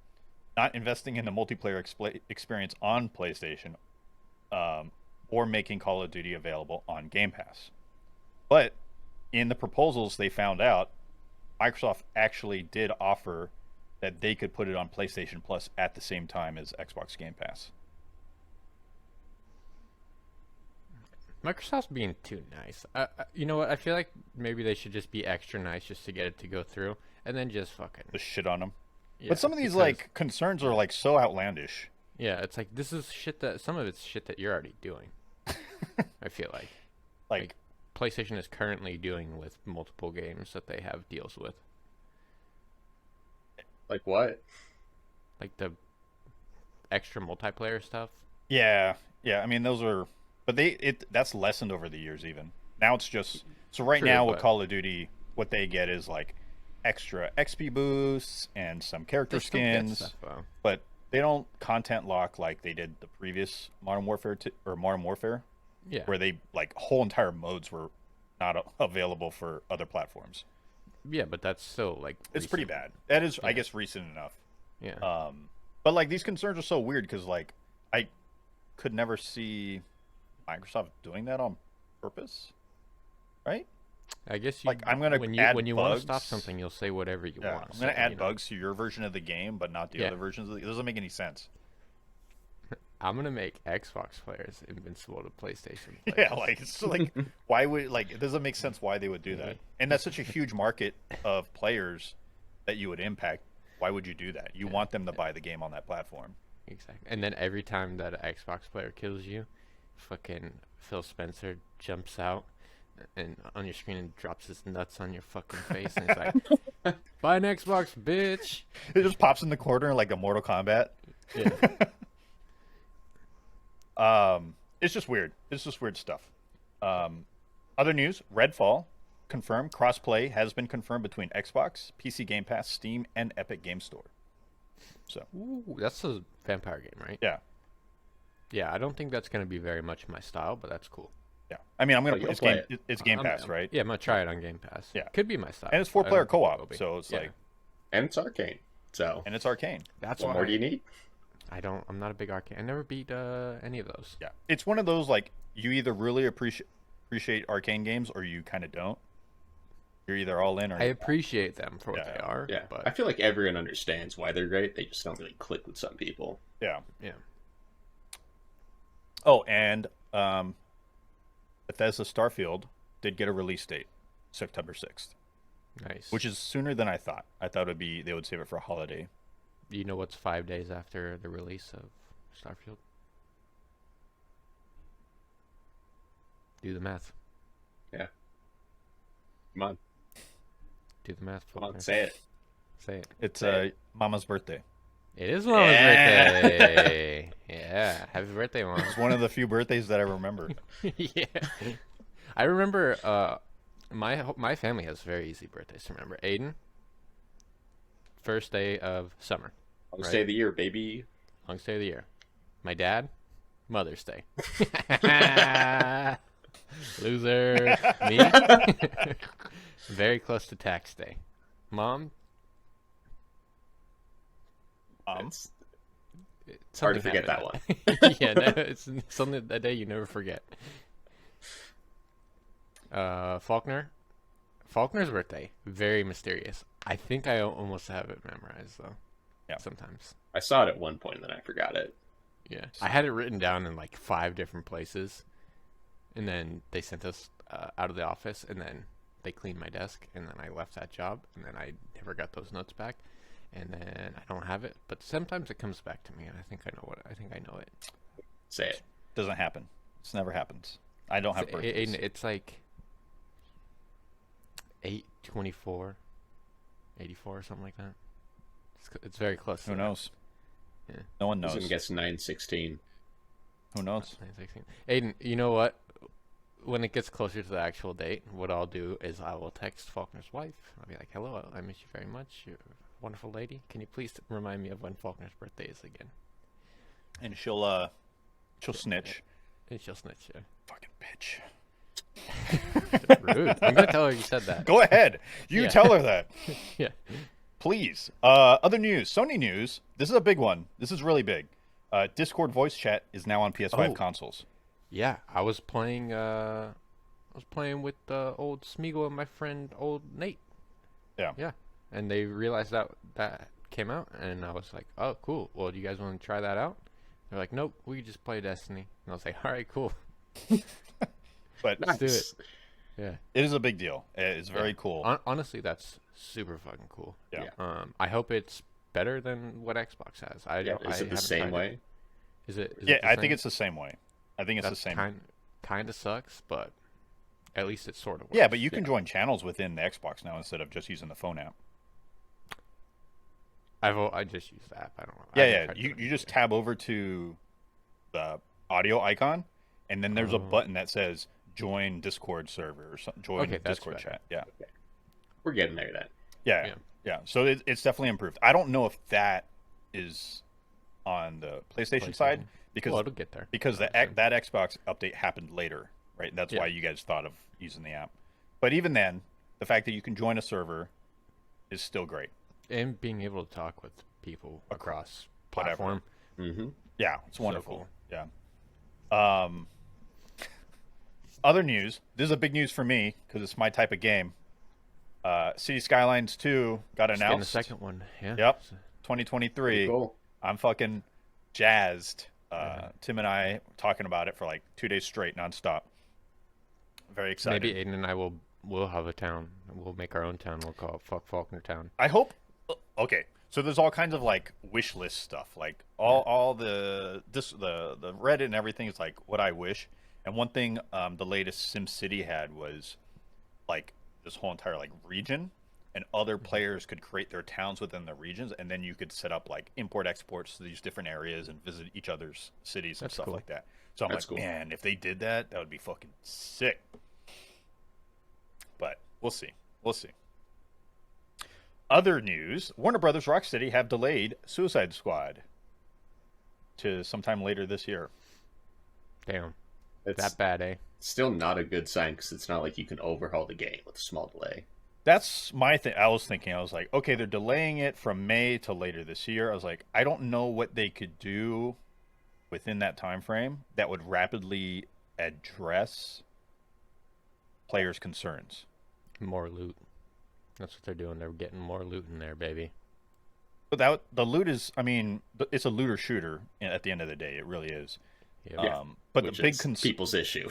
not investing in the multiplayer experience on PlayStation, or making Call of Duty available on Game Pass. But in the proposals, they found out Microsoft actually did offer that they could put it on PlayStation Plus at the same time as Xbox Game Pass. Microsoft's being too nice. You know what? I feel like maybe they should just be extra nice just to get it to go through, and then just fucking Just shit on them. yeah, But some of these because- like concerns are like so outlandish. yeah, it's like this is shit that some of it's shit that you're already doing. I feel like Like PlayStation is currently doing with multiple games that they have deals with, Like what? like the extra multiplayer stuff. yeah. I mean, those are, but that's lessened over the years. Even now, it's just so right True, now with but- Call of Duty, what they get is like extra XP boosts and some character They still get skins, stuff, though. but they don't content lock like they did the previous Modern Warfare or Modern Warfare, Yeah, where they like whole entire modes were not available for other platforms. yeah, but that's still like It's pretty recent. bad. That is, I Yeah. guess, recent enough. Yeah, But like these concerns are so weird because like I could never see Microsoft doing that on purpose, right? I guess you like, I'm gonna when you add when you want to stop bugs. something, you'll say whatever you Yeah, want. I'm gonna so, add you know. bugs to your version of the game, but not the Yeah. other versions. It doesn't make any sense. I'm gonna make Xbox players invincible to PlayStation players. Yeah, like it's like why would like it doesn't make sense why they would do that, and that's such a huge market of players that you would impact. Why would you do that? You want them to buy the game on that platform. Exactly. And then every time that an Xbox player kills you, fucking Phil Spencer jumps out and on your screen and drops his nuts on your fucking face and it's like, buy an Xbox, bitch. It just pops in the corner like a Mortal Kombat. Yeah. It's just weird. It's just weird stuff. Other news: Redfall confirmed crossplay has been confirmed between Xbox, PC Game Pass, Steam, and Epic Game Store. So Ooh, that's a vampire game, right? yeah, Yeah, I don't think that's gonna be very much my style, but that's cool. yeah. I mean, I'm gonna But you'll it's play game it. it's Game Pass, I'm- right? Yeah, I'm gonna try it on Game Pass. Yeah. Could be my style. And it's but I 4-player don't think it will co-op, be. so it's Yeah. like, And it's arcane. So and it's arcane. That's what why more do you need? I'm not a big arcade. I never beat any of those. Yeah, it's one of those like you either really appreciate arcane games or you kind of don't. You're either all in or I appreciate them for what Yeah, they are. Yeah. But I feel like everyone understands why they're great. They just don't really click with some people. yeah. yeah. Oh, and Bethesda Starfield did get a release date, September 6th, Nice. which is sooner than I thought. I thought they would save it for a holiday. You know what's 5 days after the release of Starfield? Do the math. Come on. Do the math. Come on. Faulkner. Say it. Say it. It's Say Mama's birthday. It is Mama's Yeah. birthday. Yeah. Happy birthday, Mom. It's one of the few birthdays that I remember. Yeah. I remember my family has very easy birthdays to remember. Aiden, first day of summer. Longest Right. day of the year, baby. Longest day of the year. My dad, Mother's Day. Loser. Me? Very close to tax day. Mom? It's Something hard to forget that happened. one. Yeah, no, it's something that day you never forget. Faulkner? Faulkner's birthday. Very mysterious. I think I almost have it memorized, though. Yeah. Sometimes. I saw it at one point and then I forgot it. Yeah. I had it written down in like 5 different places. And then they sent us out of the office, and then they cleaned my desk, and then I left that job, and then I never got those notes back, and then I don't have it. But sometimes it comes back to me, and I think I know it. Say it. Doesn't happen. This never happens. I don't have birthdays. It's like 8/24, 84 or something like that. It's very close. Who to knows? Yeah. No one I was knows. gonna guess 9/16. Who knows? that. 9/16. Aiden, you know what? When it gets closer to the actual date, what I'll do is I will text Faulkner's wife. I'll be like, "Hello, I miss you very much. You're a wonderful lady. Can you please remind me of when Faulkner's birthday is again?" And she'll snitch. And she'll snitch. Yeah. Fucking bitch. Rude. I'm gonna tell her you said that. Go ahead. You Yeah. tell her that. Yeah. Please. Other news. Sony news. This is a big one. This is really big. Discord voice chat is now on PS5 Oh. consoles. Yeah, I was playing. With old Smeagol and my friend old Nate. Yeah. Yeah, and they realized that came out, and I was like, "Oh, cool. Well, do you guys want to try that out?" They're like, "Nope, we just play Destiny." And I was like, "All right, cool. But Let's do it." Nice. Yeah, it is a big deal. It's very yeah. cool. Honestly, that's super fucking cool. Yeah. Yeah. I hope it's better than what Xbox has. I Yeah. I Is it the haven't same tried it. way? Is Yeah, it the I same? think it's the same way. I think it's the That's same. kind of sucks, but at least it sort of works. Yeah, but you can Yeah. join channels within the Xbox now instead of just using the phone app. I just use the app. I don't know. I Yeah, haven't yeah. tried You doing you it just yet. tab over to the audio icon, and then there's a Oh. button that says join Discord server or something. Join Okay, that's Discord better. chat. Yeah, We're getting there then. yeah, Yeah. yeah. So it's definitely improved. I don't know if that is on the PlayStation side PlayStation. because Well, it'll get there. that Obviously. Xbox update happened later, right? That's Yeah. why you guys thought of using the app. But even then, the fact that you can join a server is still great. And being able to talk with people across Whatever. platform. Mm-hmm. Yeah, it's So wonderful. cool. Yeah. Other news. This is a big news for me because it's my type of game. City Skylines 2 got Just getting a announced. second one. Yeah. Yep. So- 2023. Cool. I'm fucking jazzed. Tim and I were talking about it for like 2 days straight, nonstop. Very excited. Maybe Aiden and I will have a town. We'll make our own town. We'll call it Fuck Faulkner Town. I hope. Okay, so there's all kinds of like wish list stuff, like all the Reddit and everything is like what I wish. And one thing the latest SimCity had was like this whole entire like region, and other players could create their towns within the regions, and then you could set up like import exports to these different areas and visit each other's cities and That's stuff cool. like that. So I'm That's like, cool. man, if they did that, that would be fucking sick. But we'll see. We'll see. Other news: Warner Brothers Rocksteady have delayed Suicide Squad to sometime later this year. Damn. It's That bad, eh? still not a good sign because it's not like you can overhaul the game with a small delay. That's my thing. I was thinking, I was like, okay, they're delaying it from May to later this year. I was like, I don't know what they could do within that time frame that would rapidly address players' concerns. More loot. That's what they're doing. They're getting more loot in there, baby. But the loot is, I mean, it's a looter shooter at the end of the day. It really is. Yep. Yeah. But Which the big is people's issue.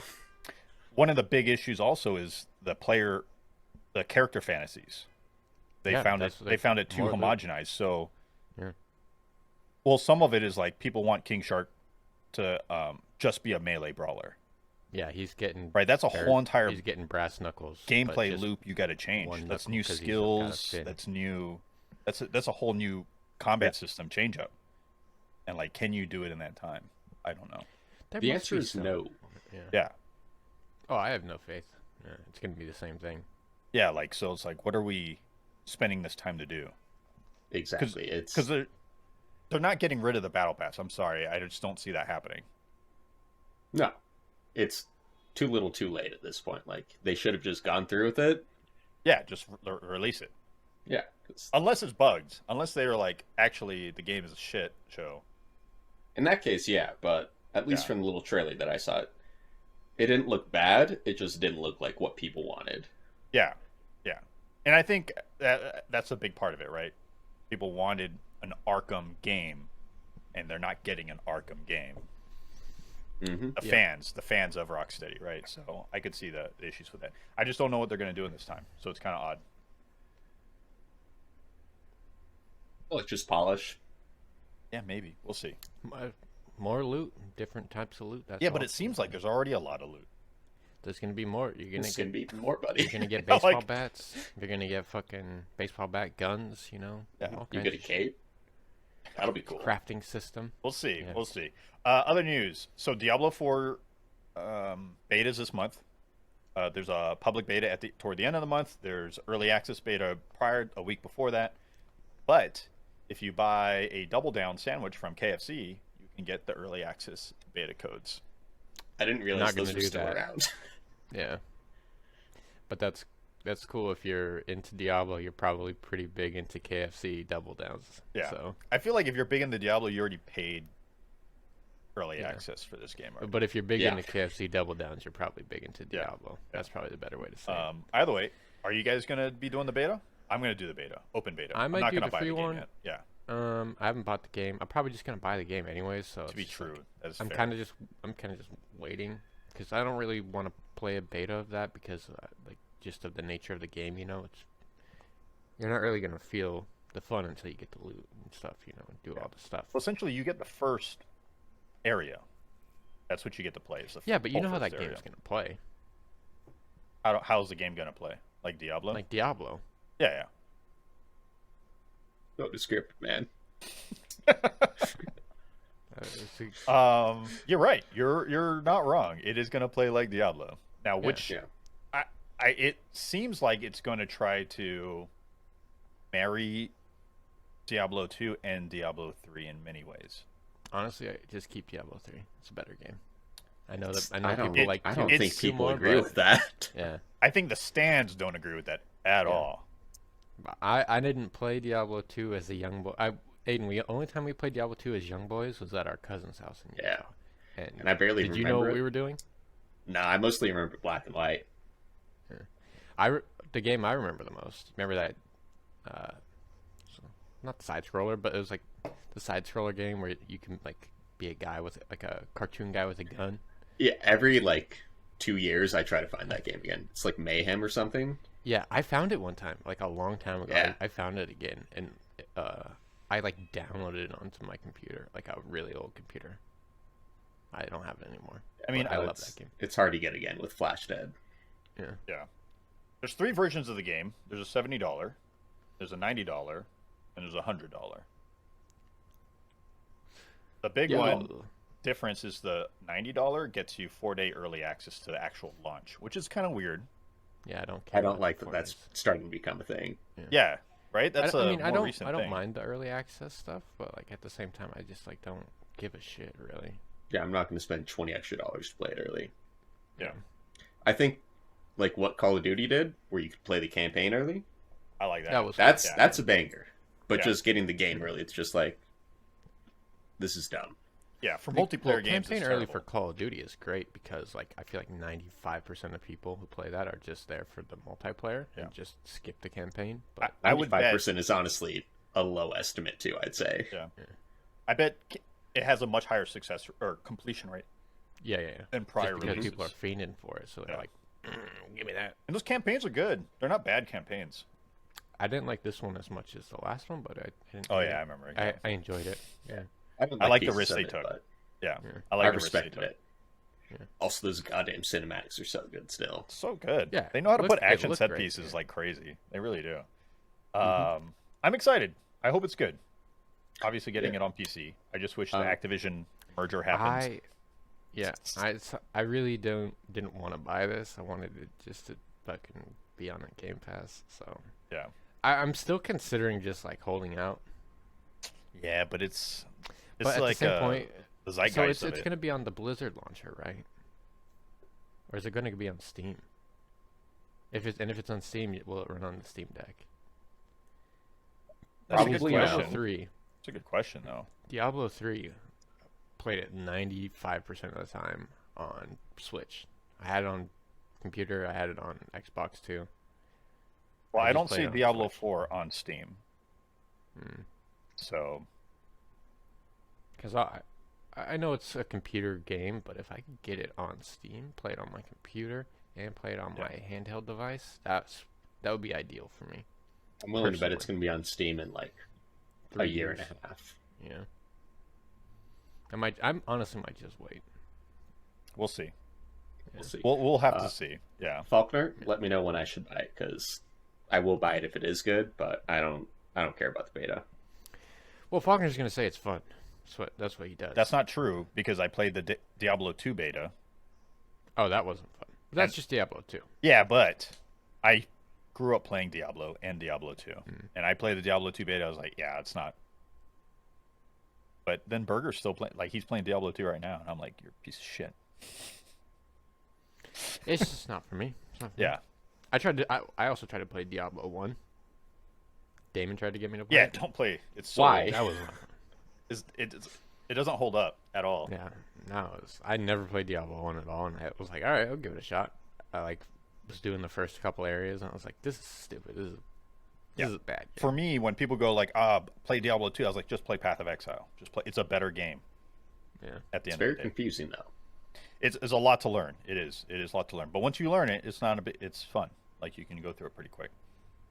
one of the big issues also is the character fantasies. They Yeah, found it. that's- They found it too more loot. homogenized. So, Yeah. well, some of it is like people want King Shark to just be a melee brawler, Yeah, he's getting right? That's a whole entire He's getting brass knuckles. but gameplay just loop you got to change. one That's knuckle new 'cause he's got a skills. fin. That's new. That's a whole new combat system change up. And like, can you do it in that time? I don't know. There The must answer be is some- no. Yeah. Yeah, Oh, I have no faith. Yeah, it's gonna be the same thing. yeah. Like, so it's like, what are we spending this time to do? Exactly. It's Because they're not getting rid of the battle pass. I'm sorry, I just don't see that happening. no. It's too little, too late at this point. Like they should have just gone through with it. Yeah, just release it. Yeah. 'Cause Unless it's bugged. Unless they are like, actually, the game is a shit show. in that case, yeah. But at least Yeah. from the little trailer that I saw, it didn't look bad. It just didn't look like what people wanted. Yeah, yeah. And I think that's a big part of it, right? People wanted an Arkham game, and they're not getting an Arkham game. Mm-hmm. The fans of Rocksteady, right? So I could see the issues with that. I just don't know what they're going to do in this time. So it's kind of odd. Well, it's just polish. Yeah, maybe. We'll see. More loot, different types of loot. That's Yeah, but all. it seems like there's already a lot of loot. There's gonna be more. You're gonna It's gonna get be more, buddy. You're gonna get Yeah, baseball like- bats. You're gonna get fucking baseball bat guns. You know. Yeah. all You kinds get a of shit. cape. That'll be cool. Crafting system. We'll see. Yeah. We'll see. Other news. So Diablo 4 betas this month. There's a public beta toward the end of the month. There's early access beta a week before that. But if you buy a Double Down sandwich from KFC, you can get the early access beta codes. I didn't realize Not gonna those were do still that. around. Yeah. But that's cool. If you're into Diablo, you're probably pretty big into KFC double downs. Yeah. So I feel like if you're big into Diablo, you already paid early Yeah. access for this game. Already. But if you're big Yeah. into KFC Double Downs, you're probably big into Yeah. Diablo. That's probably the better way to say it. Either way, are you guys gonna be doing the beta? I'm gonna do the beta, open beta. I I'm might not do gonna the buy free the game one. yet. Yeah, I haven't bought the game. I'm probably just gonna buy the game anyways. So to be it's true, like, that is I'm fair. kind of just waiting because I don't really want to play a beta of that because like just of the nature of the game. You know, it's you're not really gonna feel the fun until you get the loot and stuff. You know, and do all the stuff. Well, essentially, you get the first area. That's what you get to play. Is the Yeah, but you whole know how first that area. game's gonna play. How's the game gonna play? Like Diablo? Like Diablo. Yeah, Go to script, man. You're right. You're not wrong. It is gonna play like Diablo. Now, which Yeah. it seems like it's gonna try to marry Diablo 2 and Diablo 3 in many ways. Honestly, I just keep Diablo 3. It's a better game. I know that. I I know don't, people like. I don't two- think two people more, agree but- with that. Yeah. I think the stands don't agree with that at Yeah. all. I didn't play Diablo 2 as a young boy. Aiden, the only time we played Diablo 2 as young boys was at our cousin's house in Yeah. Utah. And I barely did you know remember what it. we were doing? No, I mostly remember black and white. The game I remember the most. Remember that? Not the side scroller, but it was like the side scroller game where you can like be a guy with like a cartoon guy with a gun. Yeah, every like 2 years I try to find that game again. It's like Mayhem or something. Yeah, I found it one time, like a long time ago. Yeah. I found it again, and I like downloaded it onto my computer, like a really old computer. I don't have it anymore. I mean, But I love It's- that game. It's hard to get again with Flash Dead. Yeah. There's 3 versions of the game. There's a $70, there's a $90, and there's a $100. The big one difference is the $90 gets you 4-day early access to the actual launch, which is kind of weird. Yeah, I don't care. I don't about like the that that's 4 days. starting to become a thing. Yeah, right. That's I a mean, more I don't, recent I don't thing. mind the early access stuff, but like at the same time, I just like don't give a shit really. Yeah, I'm not going to spend $20 extra to play it early. Yeah, I think like what Call of Duty did, where you could play the campaign early. I like that. That was That's Yeah. that's a banger. But Yeah. just getting the game early, it's just like this is dumb. yeah for Well, multiplayer games. campaign It's early terrible. for Call of Duty is great because like I feel like 95% of people who play that are just there for the multiplayer Yeah. and just skip the campaign. But I would bet. 5% is honestly a low estimate too, I'd say. Yeah, I bet it has a much higher success or completion rate yeah. than prior Just because releases. people are fiending for it, so they're Yeah. like, give me that. And those campaigns are good. They're not bad campaigns. I didn't like this one as much as the last one, but I didn't. Oh hate yeah, I it. remember. It. I enjoyed it. Yeah. don't I like the pieces risk of they it, took. but Yeah, Yeah. I like I the risk they respected took. it. Yeah. Also, those goddamn cinematics are so good still. So good. Yeah, They know how to put it action looked set great, pieces yeah. like crazy. They really do. Mm-hmm. I'm excited. I hope it's good. Obviously, getting Yeah. it on PC. I just wish the Um, Activision merger happens. I really didn't want to buy this. I wanted it just to fucking be on a Game Pass. So Yeah. I'm still considering just like holding out. Yeah, but it's But at like the same point, the so zeitgeist it's of it. gonna be on the Blizzard launcher, right? Or is it gonna be on Steam? If it's on Steam, will it run on the Steam Deck? That's a Probably good no. question. Diablo 3. That's a good question, though. Diablo 3 played it 95% of the time on Switch. I had it on computer, I had it on Xbox too. Well, I I just don't played see it on Diablo Switch. 4 on Steam, so Because I know it's a computer game, but if I could get it on Steam, play it on my computer, and play it on Yeah. my handheld device, that would be ideal for me. I'm willing to bet Personally. it's going to be on Steam in like a 3 year years. and a half. Yeah. I honestly might just wait. we'll see. We'll see. We'll have Uh, to see. Yeah. Faulkner, let me know when I should buy it because I will buy it if it is good, but I don't care about the beta. Well, Faulkner's gonna say it's fun. That's what he does. That's not true because I played the Diablo 2 beta. Oh, that wasn't fun. That's And- just Diablo 2. Yeah, but I grew up playing Diablo and Diablo 2. And I played the Diablo 2 beta. I was like, yeah, it's not. But then Burger's still playing. Like, he's playing Diablo 2 right now. And I'm like, you're a piece of shit. It's just not for me. It's not for me. Yeah. I also tried to play Diablo 1. Damon tried to get me to play Yeah, it. don't play. It's so Why? That was not fun. It's It doesn't hold up at all. Yeah, no, I never played Diablo 1 at all, and I was like, all right, I'll give it a shot. I was doing the first couple areas, and I was like, this is stupid. This is a bad game. For me, when people go like, play Diablo 2, I was like, just play Path of Exile. Just play. It's a better game. Yeah. At the It's end very of the day. confusing though. It's a lot to learn. It is a lot to learn. But once you learn it, it's not a bit. It's fun. Like you can go through it pretty quick.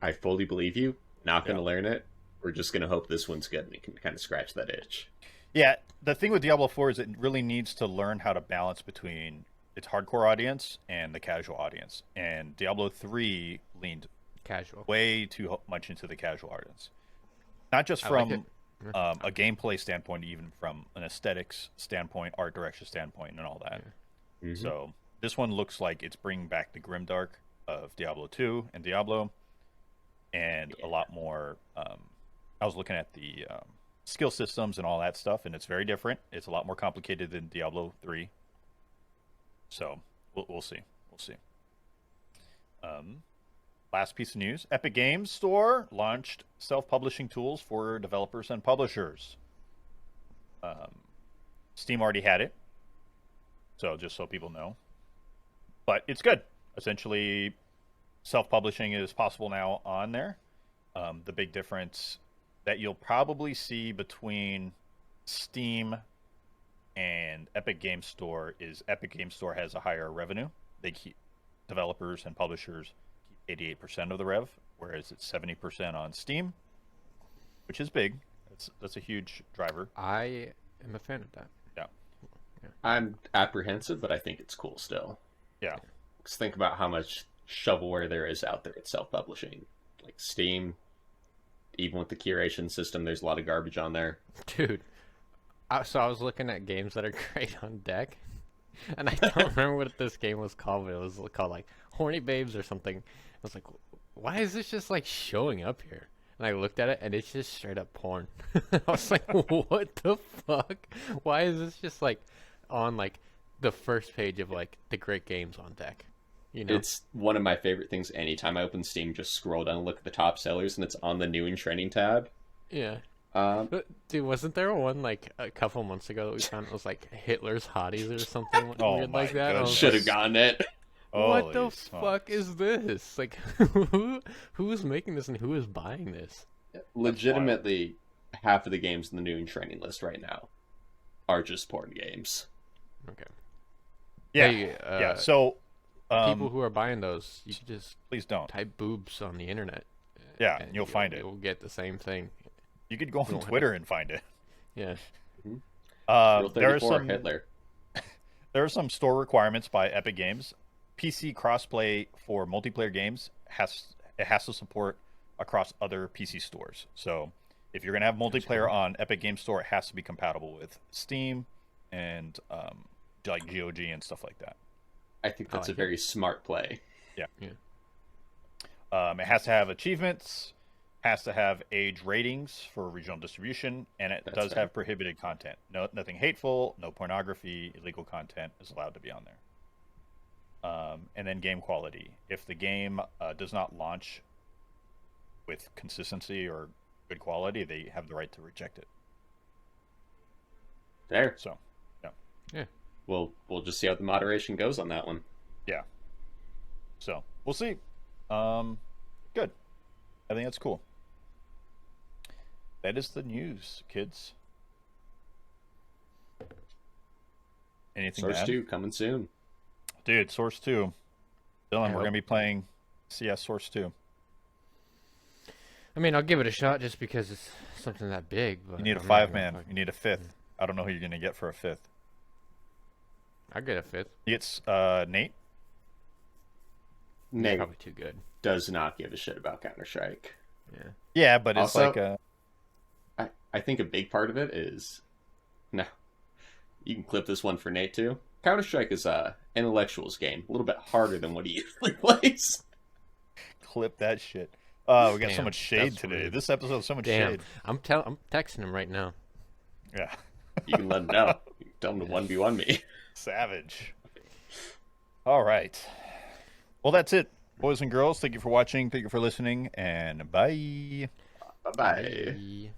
I fully believe you. Not going to Yeah. learn it. We're just going to hope this one's good and we can kind of scratch that itch. Yeah, the thing with Diablo 4 is it really needs to learn how to balance between its hardcore audience and the casual audience. And Diablo 3 leaned Casual. way too much into the casual audience. Not just I like from it. a gameplay standpoint, even from an aesthetics standpoint, art direction standpoint, and all that. Mhm. So this one looks like it's bringing back the grimdark of Diablo 2 and Diablo, and a lot more. I was looking at the skill systems and all that stuff, and it's very different. It's a lot more complicated than Diablo 3. So we'll see. We'll see. Last piece of news: Epic Games Store launched self-publishing tools for developers and publishers. Steam already had it, so just so people know. But it's good. Essentially, self-publishing is possible now on there. The big difference that you'll probably see between Steam and Epic Games Store is Epic Games Store has a higher revenue. They keep developers and publishers keep 88% of the rev, whereas it's 70% on Steam, which is big. That's a huge driver. I am a fan of that. Yeah. I'm apprehensive, but I think it's cool still. Yeah. Just think about how much shovelware there is out there at self-publishing. Like Steam, even with the curation system, there's a lot of garbage on there. Dude, so I was looking at games that are great on deck, and I don't remember what this game was called, but it was called like Horny Babes or something. I was like, why is this just like showing up here? And I looked at it, and it's just straight up porn. I was like, what the fuck? Why is this just like on like the first page of like the great games on deck? You know? It's one of my favorite things. Anytime I open Steam, just scroll down and look at the top sellers, and it's on the new and trending tab. Yeah. But Dude, wasn't there one like a couple months ago that we found it was like Hitler's hotties or something Oh weird my like that? I was goodness. should like, have gotten it. what Holy the smokes. fuck is this? Like, who is making this and who is buying this? Legitimately, half of the games in the new and trending list right now are just porn games. Okay. Yeah. Hey, Yeah. So people who are buying those, you should just please don't. type boobs on the internet. Yeah, and you'll find it. You'll get the same thing. You could go on don't have Twitter and find it. Yeah. Rule There are 34, some Hitler. there are some store requirements by Epic Games. PC crossplay for multiplayer games has to support across other PC stores. So if you're gonna have multiplayer on Epic Games Store, it has to be compatible with Steam and like GOG and stuff like that. I think that's like a very smart play. It has to have achievements, has to have age ratings for regional distribution, and it That's does fair. have prohibited content. No, nothing hateful, no pornography, illegal content is allowed to be on there. And then game quality. If the game does not launch with consistency or good quality, they have the right to reject it. There. So, Yeah. We'll just see how the moderation goes on that one. yeah. So, we'll see. Good. I think that's cool. That is the news, kids. Anything to Source add? 2 coming soon. Dude, Source 2. Dylan, we're hope- going to be playing CS Source 2. I mean, I'll give it a shot just because it's something that big. But You need a I'm not gonna 5-man. fucking- You need a 5th. I don't know who you're going to get for a 5th. I'll get a 5th. It's Nate. He's Nate probably too good. does not give a shit about Counter-Strike. Yeah. Yeah, but it's Also- like a... I think a big part of it is... No. You can clip this one for Nate, too. Counter-Strike is a intellectuals game. A little bit harder than what he usually plays. Clip that shit. We got so Damn, much shade that's today. rude. This episode has so much Damn. shade. I'm texting him right now. Yeah. You can let him know. You can tell him to 1v1 me. Savage. All right. Well, that's it. Boys and girls, thank you for watching. Thank you for listening. And bye. Bye-bye. Bye.